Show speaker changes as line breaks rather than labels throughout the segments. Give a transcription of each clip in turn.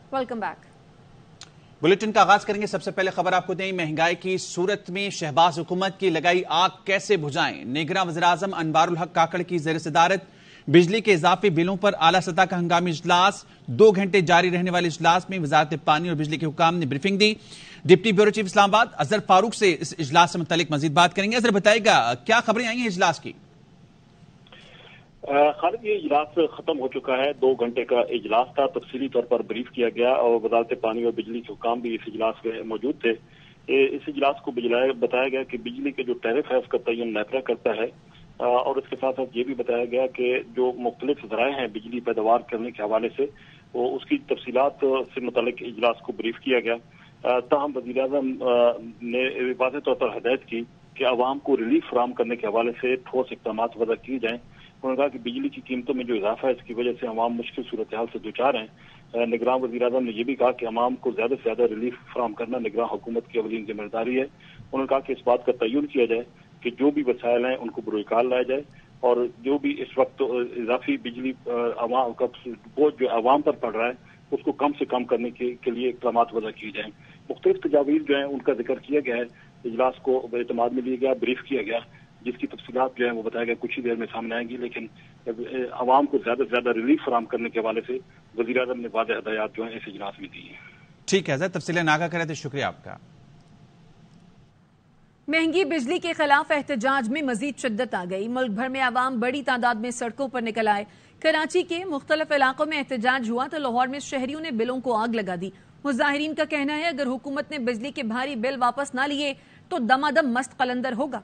Welcome back.
Bulletin का आगाज करेंगे। सबसे पहले खबर आपको दें, महंगाई की सूरत में शहबाज हुकूमत की लगाई आग कैसे बुझाएं। निगरां वज़ीर-ए-आज़म अनवारुल हक काकड़ की ज़ेर सदारत बिजली के इजाफी बिलों पर आला सतह का हंगामी इजलास। 2 घंटे जारी रहने वाले इजलास में वजारत पानी और बिजली के हुकाम ने ब्रीफिंग दी। Deputy bureau chief Islamabad Azhar Farooq से इस इजलास से मुतालिक मजीद बात करेंगे। अजहर बताएगा क्या खबरें आई हैं इजलास की।
खालिद, ये इजलास खत्म हो चुका है। 2 घंटे का इजलास था, तफसीली तौर पर ब्रीफ किया गया और वजारत पानी और बिजली के हुकाम भी इस इजलास में मौजूद थे। इस इजलास को बताया गया कि बिजली के जो टैरिफ है उसका तयन नेपरा करता है और इसके साथ साथ ये भी बताया गया कि जो मुख्तलिफ ज़राए हैं बिजली पैदावार करने के हवाले से वो उसकी तफसीलात से मुतालिक इजलास को ब्रीफ किया गया। ताहम वज़ीर-ए-आज़म ने वाज़ेह तौर पर हदायत की कि आवाम को रिलीफ फराहम करने के हवाले से ठोस इक़दाम वज़ा किए जाएँ। उन्होंने कहा कि बिजली की कीमतों में जो इजाफा है इसकी वजह से अवाम मुश्किल सूरत हाल से दुचार हैं। निगरां वज़ीर-ए-आज़म ने यह भी कहा कि अवाम को ज्यादा से ज्यादा रिलीफ फराहम करना निगरां हुकूमत की अवलीन जिम्मेदारी है। उन्होंने कहा कि इस बात का तयन किया जाए कि जो भी वसाइल हैं उनको बरोकार लाया जाए और जो भी इस वक्त इजाफी बिजली अवाम का बोझ जो अवाम पर पड़ रहा है उसको कम से कम करने के लिए इक़दाम वज़ा किए जाएँ। मुख्तलिफ तजावीज़ जो है उनका जिक्र किया गया है। इजलास को एतमाद में लिया गया, ब्रीफ किया गया, जिसकी तफसीलात जो है वो बताया गया कुछ ही देर में सामने आएंगी। लेकिन अवाम को ज्यादा से ज्यादा रिलीफ फराहम करने के हवाले से वज़ीर-ए-आज़म ने वाज़ेह हदायत जो है इस इजलास में दी है।
ठीक है सर, तफसीलें नागा करे थे, शुक्रिया आपका।
महंगी बिजली के खिलाफ एहतजाज में मजीद शिद्दत आ गई। मुल्क भर में आवाम बड़ी तादाद में सड़कों पर निकल आए। कराची के मुख्तलिफ इलाकों में एहतजाज हुआ तो लाहौर में शहरियों ने बिलों को आग लगा दी। मुजाहिरीन का कहना है अगर हुकूमत ने बिजली के भारी बिल वापस ना लिए तो दमादम मस्त कलंदर होगा।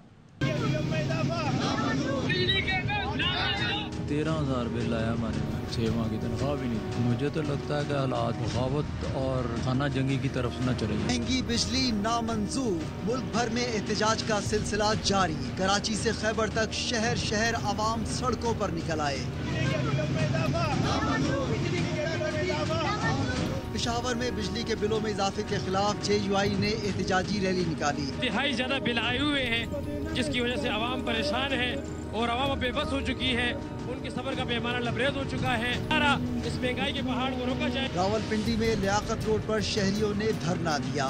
13,000 बिल आया हमारे 6 माह की तनख्वाह भी नहीं। मुझे तो लगता है कि हालात बगावत और खाना जंगी की तरफ न चले।
महंगी बिजली नामंजूर। मुल्क भर में एहतजाज का सिलसिला जारी। कराची से खैबर तक शहर शहर आवाम सड़कों पर निकल आए। पेशावर में बिजली के बिलों में इजाफे के खिलाफ JUI ने एहतजाजी रैली निकाली।
इंतहाई ज्यादा बिल आए हुए हैं जिसकी वजह से आवाम परेशान है और आवाम बेबस हो चुकी है। उनके सब्र का पैमाना लबरेज हो चुका है। इस महंगाई के पहाड़ को रोका जाए।
रावलपिंडी में लियाकत रोड पर शहरियों ने धरना दिया।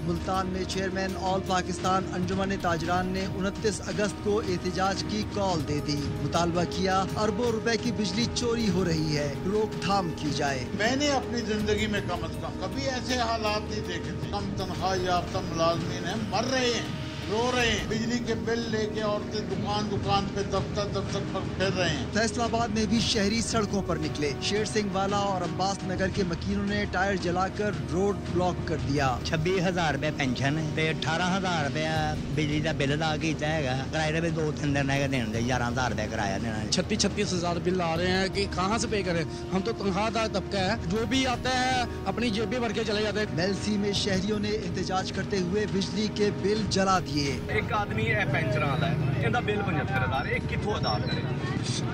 मुल्तान में चेयरमैन ऑल पाकिस्तान अंजुमन ताजरान ने 29 अगस्त को एहतजाज की कॉल दे दी। मुतालबा किया अरबों रुपए की बिजली चोरी हो रही है, रोकथाम की जाए।
मैंने अपनी जिंदगी में कम अज कम कभी ऐसे हालात नहीं देखे थे। कम तनख्वाह याफ्ता मुलाजमीन है, मर रहे हैं, रो रहे हैं। बिजली के बिल लेके औरतें दुकान दुकान पे दफ्तर पर फिर रहे हैं।
फैसलाबाद में भी शहरी सड़कों पर निकले। शेर सिंह वाला और अब्बास नगर के मकीनों ने टायर जलाकर रोड ब्लॉक कर दिया।
26,000 रुपए पेंशन है, 18,000 रुपए बिजली का बिल अदा किया है। किराए भी 2-3 दिन रह देने 11,000 रुपए किराया देना।
36,000 बिल आ रहे हैं कि कहाँ से पे करें। हम तो तनख्वाहदार तबका है, जो भी आता है अपनी जेबें भर के चले जाते हैं।
मेलसी में शहरियों ने एहतजाज करते हुए बिजली के बिल जला दिए।
एक आदमी पेंशन वाला है, इनका बिल 75,000 एक कितों अदा करे।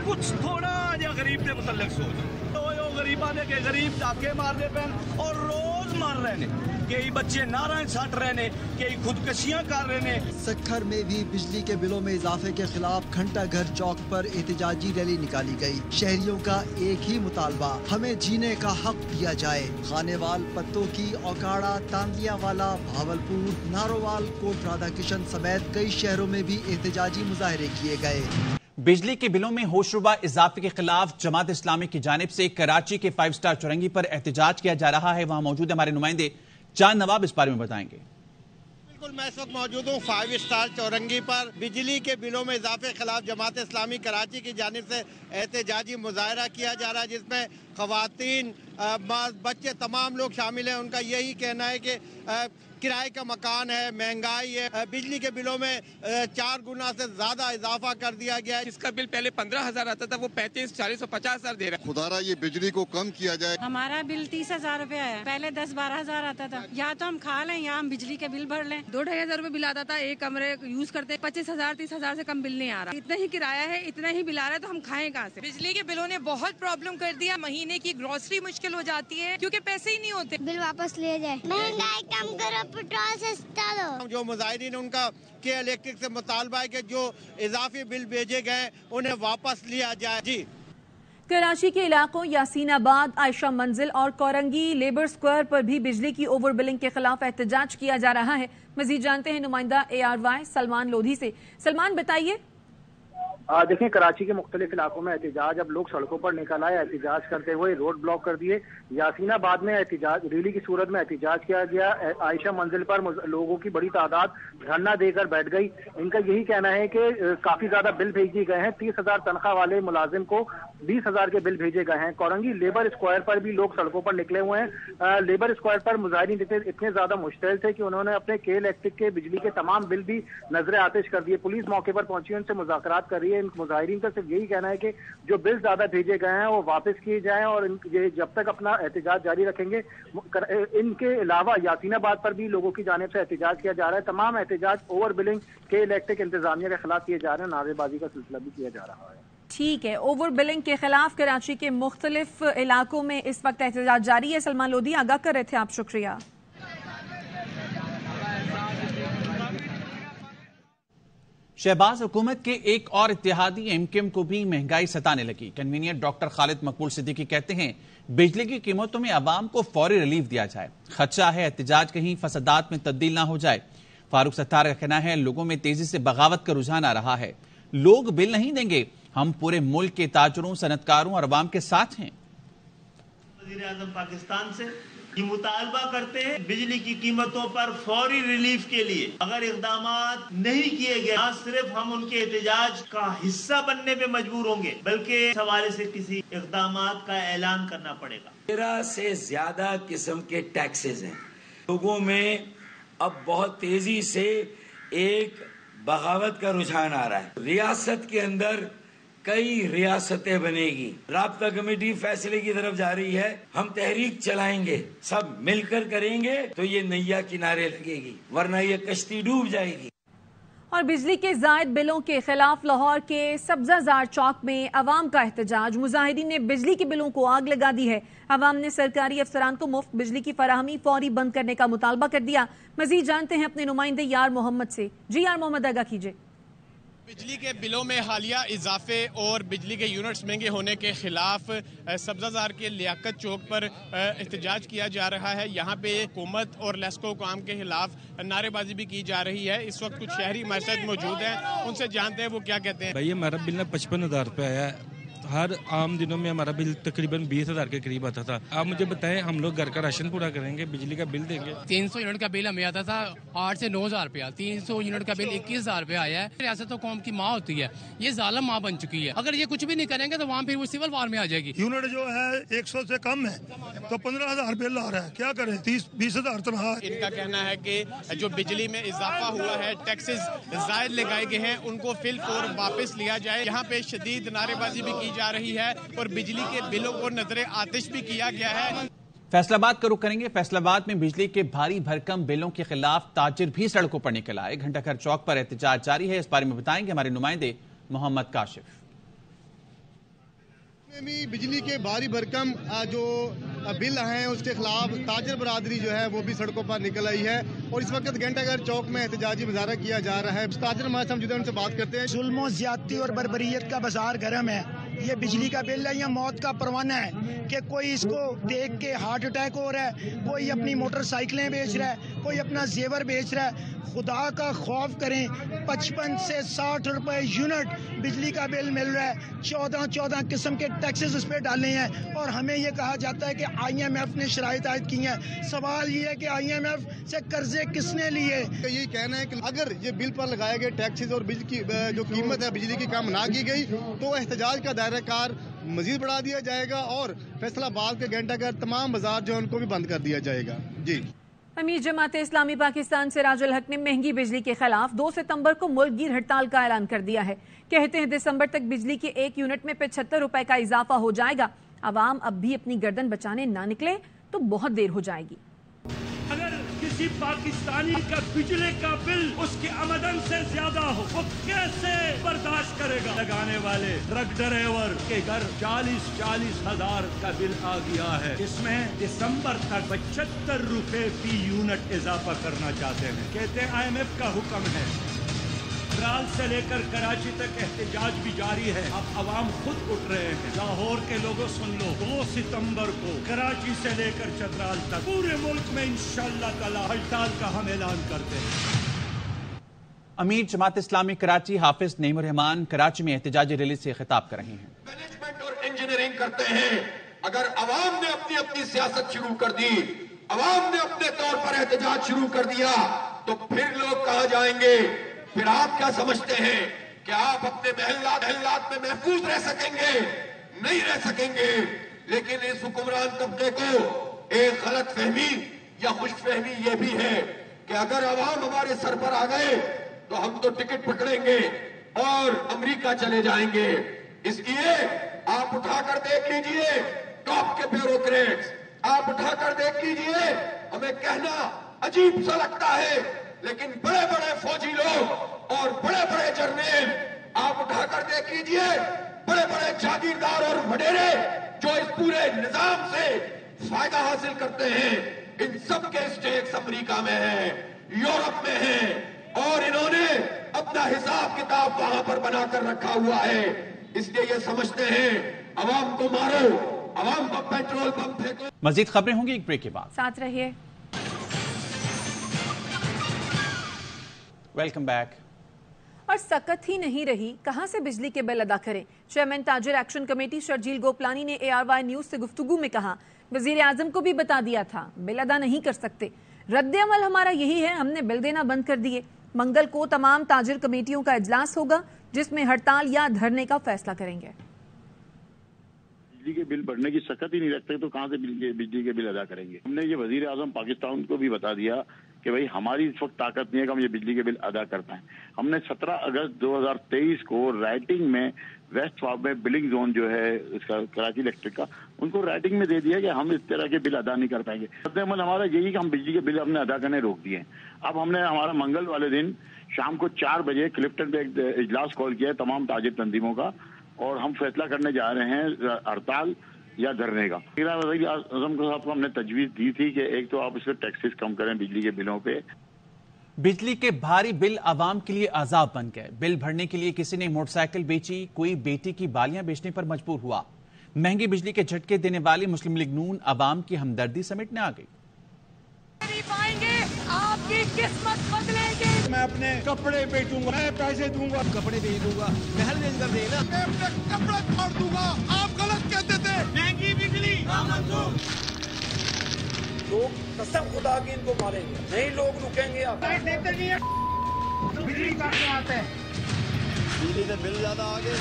कुछ थोड़ा जा गरीब के मुतल्लिक सोचो। तो गरीबा ने के गरीब डाके मारने पे और रोज मार रहे ने, कई बच्चे नारायण सट रहे ने, कई खुदकशियां कर रहे ने।
सखर में भी बिजली के बिलों में इजाफे के खिलाफ घंटा घर चौक पर एहतजाजी रैली निकाली गई। शहरियों का एक ही मुतालबा, हमें जीने का हक दिया जाए। खानेवाल, पत्तों की, औकाड़ा, तांदियावाला, भावलपुर, नारोवाल, कोट राधा किशन समेत कई शहरों में भी एहतजाजी मुजाहरे किए गए।
बिजली के बिलों में होशरुबा इजाफे के खिलाफ जमात इस्लामी की जानिब से कराची के 5 स्टार चौरंगी पर एहतजाज किया जा रहा है। वहां मौजूद हमारे नुमाइंदे चांद नवाब इस बारे में बताएंगे।
बिल्कुल, मैं इस वक्त मौजूद हूँ 5 स्टार चौरंगी पर। बिजली के बिलों में इजाफे के खिलाफ जमात इस्लामी कराची की जानिब से एहतजाजी मुजाहरा किया जा रहा है, जिसमें खवातीन, बच्चे, तमाम लोग शामिल हैं। उनका यही कहना है कि किराए का मकान है, महंगाई है, बिजली के बिलों में 4 गुना से ज्यादा इजाफा कर दिया गया है।
जिसका बिल पहले 15,000 आता था वो 35, 40 और 50,000 दे रहा है।
खुदारा ये बिजली को कम किया जाए।
हमारा बिल 30,000 रुपए है, पहले 10-12,000 आता था। या तो हम खा लें या हम बिजली के बिल भर लें।
2-2,500 रुपए बिल आता था, एक कमरे यूज करते 25,000 30,000 से कम बिल नहीं आ रहा। इतना ही किराया है, इतना ही बिल आ रहा है, तो हम खाएं कहाँ से।
बिजली के बिलों ने बहुत प्रॉब्लम कर दिया। महीने की ग्रोसरी मुश्किल हो जाती है क्योंकि पैसे ही नहीं होते।
बिल वापस ले जाए, महंगाई कम करो, पेट्रोल सस्ता दो।
जो मुजाहिरीन उनका के इलेक्ट्रिक से मुतालबा है कि जो इजाफी बिल भेजे गए उन्हें वापस लिया जाए। जी
कराची के इलाकों यासीन आबाद, आयशा मंजिल और कोरंगी लेबर स्क्वायर पर भी बिजली की ओवर बिलिंग के खिलाफ एहतजाज किया जा रहा है। मजीद जानते हैं नुमाइंदा ARY सलमान लोधी से। सलमान, बताइए।
देखिए, कराची के मुख्तलिफ इलाकों में एहतजाज, अब लोग सड़कों पर निकल आए, एहतजाज करते हुए रोड ब्लॉक कर दिए। यासीनाबाद में एहतजाज रैली की सूरत में एहतजाज किया गया। आयशा मंजिल पर लोगों की बड़ी तादाद धरना देकर बैठ गई। इनका यही कहना है कि काफी ज्यादा बिल भेजे गए हैं। 30,000 तनख्वाह वाले मुलाजिम को 20,000 के बिल भेजे गए हैं। कोरंगी लेबर स्क्वायर पर भी लोग सड़कों पर निकले हुए हैं। लेबर स्क्वायर पर मुजाहिरीन इतने ज्यादा मुश्तइल थे कि उन्होंने अपने के इलेक्ट्रिक के बिजली के तमाम बिल भी नजर आतिश कर दिए। पुलिस मौके पर पहुंची, उनसे मुज़ाकरात कर रही है। मुजाहिरीन का सिर्फ यही कहना है कि जो बिल ज्यादा भेजे गए हैं वो वापस किए जाएं और ये जब तक अपना एहतजाज जारी रखेंगे। इनके अलावा यासीनाबाद पर भी लोगों की जानिब से एहतजाज किया जा रहा है। तमाम एहतजाज ओवर बिलिंग के इलेक्ट्रिक इंतजामिया के खिलाफ किए जा रहे हैं। नारेबाजी का सिलसिला भी किया जा रहा है।
ठीक है, ओवर बिलिंग के खिलाफ कराची के मुख्तलिफ इलाकों में इस वक्त एहतजाज जारी है। सलमान लोधी आगाह कर रहे थे आप, शुक्रिया।
शहबाज हुकूमत के एक और इत्तेहादी MKM को भी महंगाई सताने लगी। कन्वीनियर डॉक्टर खालिद मकबूल सिद्दीकी कहते हैं बिजली की कीमतों में आवाम को फौरी रिलीफ दिया जाए। खदशा है एहतजाज कहीं फसादात में तब्दील ना हो जाए। फारूक सत्तार का कहना है लोगों में तेजी से बगावत का रुझान आ रहा है। लोग बिल नहीं देंगे, हम पूरे मुल्क के ताजरों, सनतकारों और अवाम के साथ हैं।
वज़ीर आज़म पाकिस्तान से ये मुतालबा करते हैं बिजली की कीमतों पर फौरी रिलीफ के लिए अगर इक़दाम नहीं किए गए, न सिर्फ हम उनके एहतजाज का हिस्सा बनने पे मजबूर होंगे बल्कि इस हवाले से किसी इक़दाम का ऐलान करना पड़ेगा।
13 से ज्यादा किस्म के टैक्सेस हैं। लोगों में अब बहुत तेजी से एक बगावत का रुझान आ रहा है। रियासत के अंदर कई रियासतें बनेगी। राब्ता कमेटी फैसले की तरफ जा रही है। हम तहरीक चलाएंगे, सब मिलकर करेंगे तो ये नैया किनारे लगेगी, वरना ये कश्ती डूब जाएगी।
और बिजली के जायद बिलों के खिलाफ लाहौर के सब्जाजार चौक में अवाम का एहतजाज। मुजाहिरीन ने बिजली के बिलों को आग लगा दी है। अवाम ने सरकारी अफसरान को मुफ्त बिजली की फराहमी फौरी बंद करने का मुतालबा कर दिया। मजीद जानते हैं अपने नुमाइंदे यार मोहम्मद से। जी यार मोहम्मद, आगाह कीजिए।
बिजली के बिलों में हालिया इजाफे और बिजली के यूनिट्स महंगे होने के खिलाफ सब्जाजार के लियाकत चौक पर एहतजाज किया जा रहा है। यहाँ पे हुकूमत और लेस्को काम के खिलाफ नारेबाजी भी की जा रही है। इस वक्त कुछ शहरी हमारे साथ मौजूद हैं, उनसे जानते हैं वो क्या कहते हैं।
भाई हमारा बिल 55,000 रुपये आया है। हर आम दिनों में हमारा बिल तकरीबन 20,000 के करीब आता था। आप मुझे बताएं, हम लोग घर का राशन पूरा करेंगे, बिजली का बिल देंगे।
300 यूनिट का बिल हमें आता था 8 से 9,000 रुपया। 300 यूनिट का बिल 21,000 रुपया आया है। रियासत तो कौम की माँ होती है, ये जालिम माँ बन चुकी है। अगर ये कुछ भी नहीं करेंगे तो वहाँ फिर वो सिविल वार में आ जाएगी।
यूनिट जो है 100 से कम है तो 15,000 बिल आ रहा है। क्या करें, 30-20,000 तनख्वाह।
इनका कहना है कि जो बिजली में इजाफा हुआ है, टैक्सेस जायद लगाए गए हैं, उनको फिल फौर वापस लिया जाए। यहाँ पे शदीद नारेबाजी भी की जा रही है और बिजली के बिलों को नजरे आतिश भी किया गया है।
फैसलाबाद का रुख करेंगे। फैसलाबाद में बिजली के भारी भरकम बिलों के खिलाफ ताजिर भी सड़कों पर निकल आए। घंटाघर चौक पर एहतजाज जारी है। इस बारे में बताएंगे हमारे नुमाइंदे मोहम्मद काशिफ।
बिजली के भारी भरकम जो बिल हैं उसके खिलाफ ताजर बरादरी जो है वो भी सड़कों पर निकल आई है और इस वक्त घंटाघर चौक में एहतजाजी मुजाहरा किया जा रहा है। ताजर हमारे साथ उनसे बात करते हैं।
जुल्म, ज्यादती और बर्बरियत का बाजार गर्म है। ये बिजली का बिल है या मौत का परवाना है कि कोई इसको देख के हार्ट अटैक हो रहा है, कोई अपनी मोटरसाइकिलें बेच रहा है, कोई अपना जेवर बेच रहा है। खुदा का खौफ करें, 55 से 60 रुपए यूनिट बिजली का बिल मिल रहा है। 14 किस्म के टैक्सेस इस पे डाले हैं और हमें ये कहा जाता है कि IMF ने शराइत आयद की हैं। सवाल ये है कि IMF से कर्जे किसने लिए?
यही कहना है कि अगर ये बिल पर लगाए गए टैक्सेस और बिजली की जो कीमत है बिजली की कम ना की गई तो एहतजाज का दायरा कार मजीद बढ़ा दिया जाएगा और फैसलाबाद के घंटाघर तमाम बाजार जो है उनको भी बंद कर दिया जाएगा। जी।
अमीर जमात इस्लामी पाकिस्तान सिराजुल हक ने महंगी बिजली के खिलाफ 2 सितंबर को मुल्क गिर हड़ताल का ऐलान कर दिया है। कहते हैं दिसंबर तक बिजली के 1 यूनिट में 75 रुपए का इजाफा हो जाएगा। अवाम अब भी अपनी गर्दन बचाने ना निकले तो बहुत देर हो जाएगी।
अगर किसी पाकिस्तानी का बिजली का बिल उसकी आमदन से ज्यादा हो वो कैसे बर्दाश्त करेगा? लगाने वाले ट्रक ड्राइवर के घर 40 हजार का बिल आ गया है। इसमें दिसंबर तक 75 रुपए फी यूनिट इजाफा करना चाहते हैं। कहते हैं IMF का हुक्म है। चतराल से लेकर कराची तक एहतजाज भी जारी है। अब अवाम खुद उठ रहे हैं। लाहौर के लोगों सुन लो, 2 सितंबर को कराची से लेकर चतराल तक पूरे मुल्क में इंशाअल्लाह ताला हड़ताल का हम ऐलान करते हैं।
अमीर जमात इस्लामी कराची हाफिज नईमुर रहमान कराची में एहतजाजी रैली से खिताब कर रहे हैं।
मैनेजमेंट और इंजीनियरिंग करते हैं। अगर अवाम ने अपनी अपनी सियासत शुरू कर दी, अवाम ने अपने तौर पर एहतजाज शुरू कर दिया, तो फिर लोग कहां जाएंगे? फिर आप क्या समझते हैं कि आप अपने महल्लात में महफूज रह सकेंगे? नहीं रह सकेंगे। लेकिन इस हुक्मरान तबके को एक गलत फहमी या खुशफहमी ये भी है कि अगर अवाम हमारे सर पर आ गए तो हम तो टिकट पकड़ेंगे और अमेरिका चले जाएंगे। इसलिए आप उठाकर देख लीजिए टॉप के ब्यूरोक्रेट्स, आप उठाकर देख लीजिए, हमें कहना अजीब सा लगता है लेकिन बड़े बड़े फौजी लोग और बड़े बड़े जर्नल आप उठाकर देख लीजिए, बड़े बड़े जागीरदार और वडेरे जो इस पूरे निजाम से फायदा हासिल करते हैं, इन सब के स्टेक्स अमेरिका में है, यूरोप में है और इन्होंने अपना हिसाब किताब वहां पर बनाकर रखा हुआ है। इसलिए ये समझते हैं अवाम को मारो, अवाम को पेट्रोल पंप फेंको।
मजीद खबरें होंगी एक ब्रेक के बाद,
साथ रहिए।
Welcome back.
और सकत ही नहीं रही, कहां से बिजली के बिल अदा करें? चेयरमैन ताजिर एक्शन कमेटी शर्जील गोपलानी ने ARY न्यूज से गुफ्तगू में कहा, वजीर आजम को भी बता दिया था बिल अदा नहीं कर सकते। रद्द अमल हमारा यही है, हमने बिल देना बंद कर दिए। मंगल को तमाम ताजिर कमेटियों का इजलास होगा जिसमें हड़ताल या धरने का फैसला करेंगे।
बिजली के बिल बढ़ने की सकत ही नहीं रखते तो कहां से बिजली के बिल अदा करेंगे? हमने ये वजीर आजम पाकिस्तान को भी बता दिया कि भाई हमारी इस वक्त ताकत नहीं है कि हम ये बिजली के बिल अदा कर पाएं। हमने 17 अगस्त 2023 को राइटिंग में वेस्ट वार्ड में बिलिंग जोन जो है इसका कराची इलेक्ट्रिक का, उनको राइटिंग में दे दिया कि हम इस तरह के बिल अदा नहीं कर पाएंगे। रद्द-ए-अमल हमारा यही कि हम बिजली के बिल हमने अदा करने रोक दिए। अब हमने हमारा मंगल वाले दिन शाम को 4 बजे क्लिफ्टन में एक इजलास कॉल किया है तमाम ताजिर तंजीमों का और हम फैसला करने जा रहे हैं हड़ताल या धरने का। वज़ीर आज़म साहब को हमने तजवीज़ दी थी कि एक तो आप इसके टैक्सेस कम करें बिजली के बिलों पे।
बिजली के भारी बिल आवाम के लिए अजाब बन गए। बिल भरने के लिए किसी ने मोटरसाइकिल बेची, कोई बेटी की बालियां बेचने पर मजबूर हुआ। महंगी बिजली के झटके देने वाली मुस्लिम लीग नून आवाम की हमदर्दी समेटने आ गई।
नहीं पाएंगे, आपकी किस्मत बदलेगी।
मैं अपने कपड़े बेचूंगा, मैं पैसे दूंगा, कपड़े बेच दूंगा, महल बेच कर देना, मैं अपने कपड़ा छोड़ दूंगा। आप गलत कहते थे। महंगी बिजली
लोग कसम खुदा की इनको मारेंगे, नहीं लोग रुकेंगे। आप
देते नहीं है, बिजली काटने आते हैं,
बिजली के बिल ज्यादा आ गए।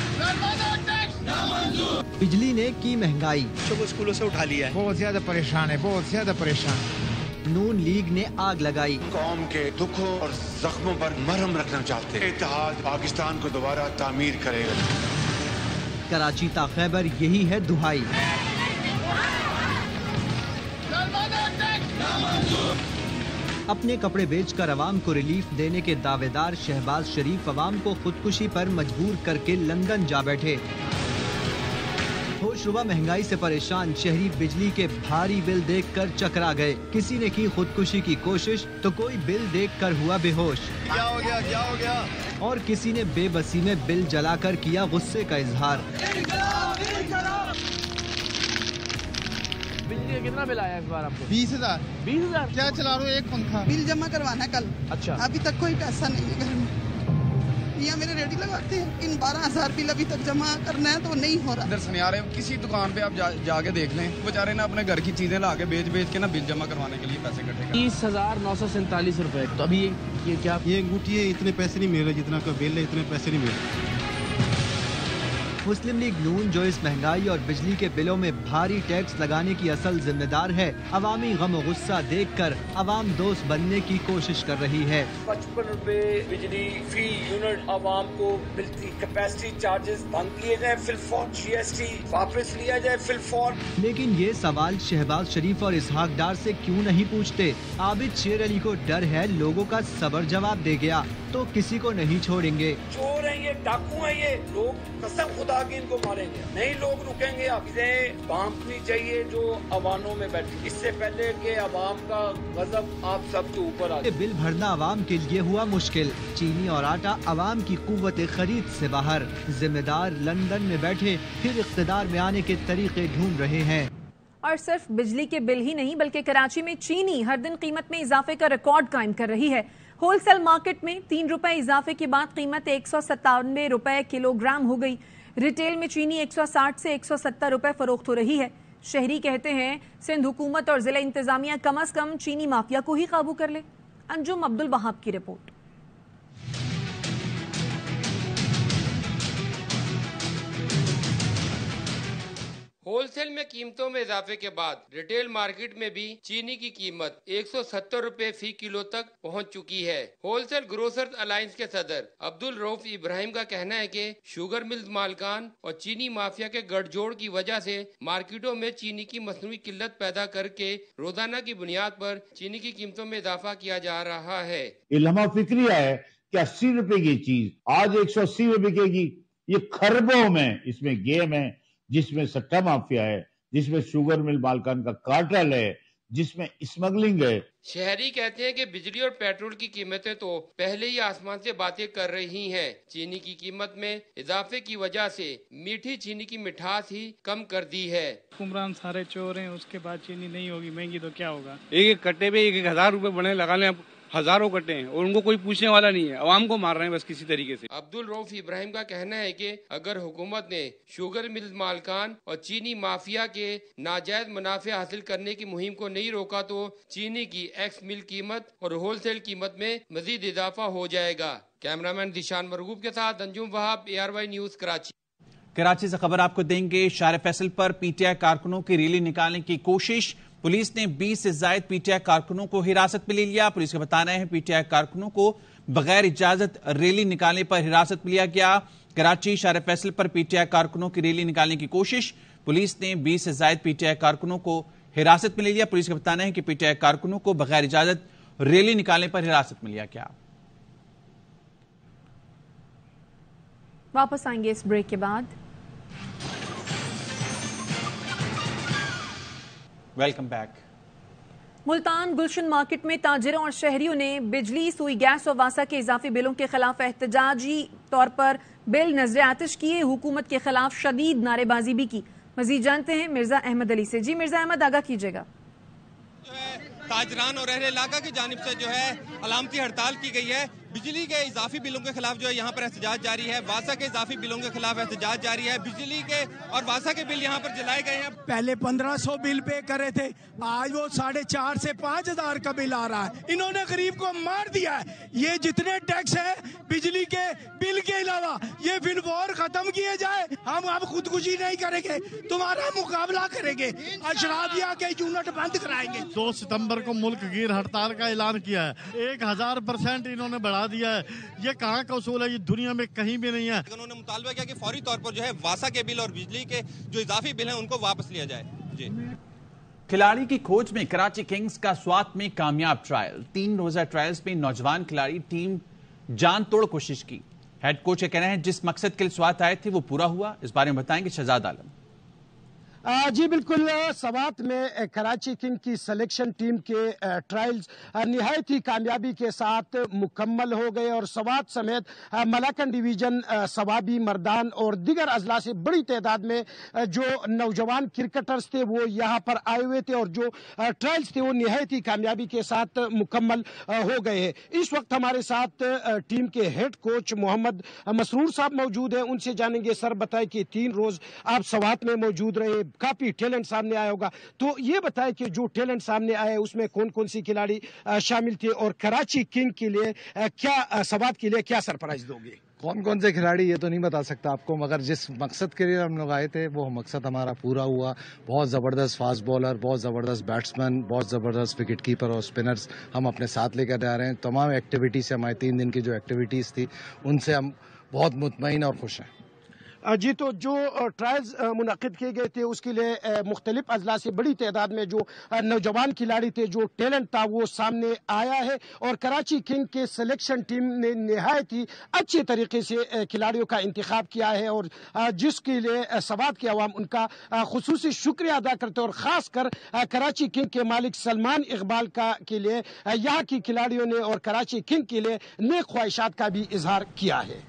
बिजली ने की महंगाई,
स्कूलों से उठा लिया है।
बहुत ज्यादा परेशान है, बहुत ज्यादा परेशान।
नून लीग ने आग लगाई।
कौम के दुखों और जख्मों पर मरहम रखना चाहते हैं। इत्तेहाद पाकिस्तान को दोबारा तामीर करेगा।
कराची ता खैबर यही है दुहाई। अपने कपड़े बेचकर अवाम को रिलीफ देने के दावेदार शहबाज शरीफ अवाम को खुदकुशी पर मजबूर करके लंदन जा बैठे। होशरुबा महंगाई से परेशान शहरी बिजली के भारी बिल देखकर चकरा गए। किसी ने की खुदकुशी की कोशिश तो कोई बिल देखकर हुआ बेहोश।
क्या हो गया, क्या हो गया?
और किसी ने बेबसी में बिल जलाकर किया गुस्से का इजहार।
बिजली का कितना बिल आया इस बार आपको?
20,000।
20,000
क्या चला रहे हो? एक पंखा। बिल जमा करवाना है कल।
अच्छा,
अभी तक कोई पैसा नहीं है घर में। यहाँ मेरे रेडी लगाते हैं, इन 12,000 बिल अभी तक जमा करना है तो नहीं हो रहा।
इधर सनियारे किसी दुकान पे आप जाके देख लें, बेचारे ना अपने घर की चीजें ला के बेच के ना बिल जमा करवाने के लिए पैसे इकट्ठे।
30,947 रुपए। तो अभी ये क्या?
ये अंगूठी है, इतने पैसे नहीं मिल रहे जितना का बिल है, इतने पैसे नहीं मिल रहे।
मुस्लिम लीग नून जो इस महंगाई और बिजली के बिलों में भारी टैक्स लगाने की असल जिम्मेदार है, अवामी गम और गुस्सा देखकर अवाम दोस्त बनने की कोशिश कर रही है।
55 रुपए बिजली फी यूनिट आवाम को मिलती। कैपेसिटी चार्जेस बंद किए जाए, फिलफौर GST वापस लिया जाए फिलफौर।
लेकिन ये सवाल शहबाज शरीफ और इसहाक डार से क्यों नहीं पूछते? आबिद शेर अली को डर है लोगों का सबर जवाब दे गया तो किसी को नहीं छोड़ेंगे।
चोर हैं ये, डाकू हैं ये, लोग कसम खुदा की इनको मारेंगे, नहीं लोग रुकेंगे। अब इन्हें भांपनी चाहिए जो अवानों में बैठे, इससे पहले कि अवाम का गजब आप सबके ऊपर आ जाए।
बिल भरना अवाम के लिए हुआ मुश्किल। चीनी और आटा अवाम की कुव्वत खरीद से बाहर। जिम्मेदार लंदन में बैठे फिर इख्तिदार में आने के तरीके ढूंढ रहे हैं।
और सिर्फ बिजली के बिल ही नहीं बल्कि कराची में चीनी हर दिन कीमत में इजाफे का रिकॉर्ड कायम कर रही है। होलसेल मार्केट में 3 रुपए इजाफे के बाद कीमत 197 रुपए किलोग्राम हो गई। रिटेल में चीनी 160 से 170 रुपए फरोख्त हो रही है। शहरी कहते हैं सिंध हुकूमत और जिला इंतजामिया कम अज कम चीनी माफिया को ही काबू कर ले। अंजुम अब्दुल वहाब की रिपोर्ट।
होलसेल में कीमतों में इजाफे के बाद रिटेल मार्केट में भी चीनी की कीमत 170 रुपए फी किलो तक पहुंच चुकी है। होलसेल ग्रोसर्स अलायंस के सदर अब्दुल रऊफ इब्राहिम का कहना है कि शुगर मिल्स मालकान और चीनी माफिया के गठजोड़ की वजह से मार्केटों में चीनी की मसनूई किल्लत पैदा करके रोजाना की बुनियाद पर चीनी की कीमतों में इजाफा किया जा रहा है।
इल्हमा फिक्री है कि 80 रुपए की चीज आज 180 में बिकेगी। ये खरबों में इसमें गेम है, जिसमें सट्टा माफिया है, जिसमें शुगर मिल मालकान का कार्टेल है, जिसमें स्मगलिंग है।
शहरी कहते हैं कि बिजली और पेट्रोल की कीमतें तो पहले ही आसमान से बातें कर रही हैं। चीनी की कीमत में इजाफे की वजह से मीठी चीनी की मिठास ही कम कर दी है।
हुक्मरान सारे चोर हैं, उसके बाद चीनी नहीं होगी, महंगी तो क्या होगा।
एक कट्टे पे 1,000 रुपए बने लगा लें, हजारों कट्टे हैं और उनको कोई पूछने वाला नहीं है। अवाम को मार रहे हैं बस किसी तरीके से।
अब्दुल रऊफ इब्राहिम का कहना है कि अगर हुकूमत ने शुगर मिल मालकान और चीनी माफिया के नाजायज मुनाफे हासिल करने की मुहिम को नहीं रोका तो चीनी की एक्स मिल कीमत और होलसेल कीमत में मजीद इजाफा हो जाएगा। कैमरामैन दिशान मरगूब के साथ अंजुम वहाब, ARY न्यूज कराची।
कराची से खबर आपको देंगे। शार फैसल पर पीटीआई कारकुनों की रैली निकालने की कोशिश। पुलिस ने 20 से ज्यादा पीटीआई कारकुनों को हिरासत में ले लिया। पुलिस का बताना है पीटीआई कारकुनों को बगैर इजाजत रैली निकालने पर हिरासत में लिया गया। कराची शार फैसल पर पीटीआई कारकुनों की रैली निकालने की कोशिश। पुलिस ने 20 से ज्यादा पीटीआई कारकुनों को हिरासत में ले लिया। पुलिस का बताना है कि पीटीआई कारकुनों को बगैर इजाजत रैली निकालने पर हिरासत में लिया गया।
वापस आएंगे इस ब्रेक के बाद।
Welcome back.
Multan Gulshan market में ताजिरों और शहरियों ने बिजली, सुई गैस और वासा के इजाफी बिलों के खिलाफ एहतजाजी तौर पर बिल नजर आतिश किए। हुकूमत के खिलाफ शदीद नारेबाजी भी की। मजीद जानते हैं मिर्जा अहमद अली से। जी मिर्जा अहमद, आगाह कीजिएगा।
ताजरान और अहले इलाका की जानिब से जो है अलामती हड़ताल की गई है। बिजली के इजाफी बिलों के खिलाफ जो है यहाँ पर एहतजाज जारी है। वासा के इजाफी बिलों के खिलाफ एहतजाज जारी है। बिजली के और वासा के बिल यहाँ पर जलाए गए हैं।
पहले 1500 बिल पे करे थे, आज वो 4,500 से 5,000 का बिल आ रहा है। इन्होंने गरीब को मार दिया है। ये जितने टैक्स है बिजली के बिल के अलावा ये बिल और खत्म किए जाए। हम अब खुदकुशी नहीं करेंगे, तुम्हारा मुकाबला करेंगे। अशराफिया के यूनिट बंद कराएंगे।
2 सितंबर को मुल्क गिर हड़ताल का ऐलान किया है। 1000% इन्होंने बढ़ा दिया है। ये कहाँ का उसूल है? ये दुनिया में कहीं भी नहीं है।
उन्होंने मुतालबा किया कि फौरी तौर पर जो है वासा के बिल और बिजली के जो इजाफी बिल हैं उनको वापस लिया जाए। जी।
खिलाड़ी की खोज में कराची किंग्स का स्वात में कामयाब ट्रायल। 3 रोजा ट्रायल्स में नौजवान खिलाड़ी टीम जान तोड़ कोशिश की। हेड कोच का कहना है जिस मकसद के लिए स्वात आए थे वो पूरा हुआ। इस बारे में बताएंगे शहजाद आलम।
जी बिल्कुल, सवात में कराची किंग की सिलेक्शन टीम के ट्रायल्स निहायत ही कामयाबी के साथ मुकम्मल हो गए और सवात समेत मलाकन डिवीजन, सवाबी, मर्दान और दीगर अजला से बड़ी तादाद में जो नौजवान क्रिकेटर्स थे वो यहाँ पर आए हुए थे और जो ट्रायल्स थे वो निहायत ही कामयाबी के साथ मुकम्मल हो गए हैं। इस वक्त हमारे साथ टीम के हेड कोच मोहम्मद मसरूर साहब मौजूद हैं। उनसे जानेंगे, सर बताएं कि 3 रोज आप सवात में मौजूद रहे, काफी टैलेंट सामने आया होगा, तो ये बताएं कि जो टैलेंट सामने आए उसमें कौन कौन सी खिलाड़ी शामिल थे और कराची किंग के लिए क्या सवात के लिए क्या सरप्राइज दोगे?
कौन कौन से खिलाड़ी ये तो नहीं बता सकता आपको, मगर जिस मकसद के लिए हम लोग आए थे वो मकसद हमारा पूरा हुआ। बहुत ज़बरदस्त फास्ट बॉलर, बहुत ज़बरदस्त बैट्समैन, बहुत ज़बरदस्त विकेट कीपर और स्पिनर्स हम अपने साथ लेकर आ रहे हैं। तमाम एक्टिविटी से हमारे 3 दिन की जो एक्टिविटीज़ थी उनसे हम बहुत मुतमईन और खुश हैं।
جی تو جو ٹرائلز منعقد کیے گئے تھے اس کے لیے مختلف اضلاع سے بڑی تعداد میں جو نوجوان کھلاڑی تھے، جو ٹیلنٹ تھا وہ سامنے آیا ہے، اور کراچی کنگ کے سلیکشن ٹیم نے نہایت ہی اچھے طریقے سے کھلاڑیوں کا انتخاب کیا ہے، اور جس کے لیے سوات کے عوام ان کا خصوصی شکریہ ادا کرتے ہیں، اور خاص کر کراچی کنگ کے مالک سلمان اقبال کے لیے یہاں کی کھلاڑیوں نے اور کراچی کنگ کے لیے نیک خواہشات کا بھی اظہار کیا ہے۔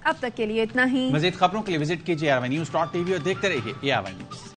اب تک کے لیے اتنا ہی۔
مزید خبروں کے لیے وزٹ کیجیے AR1news.tv اور دیکھتے رہیے AR1 News۔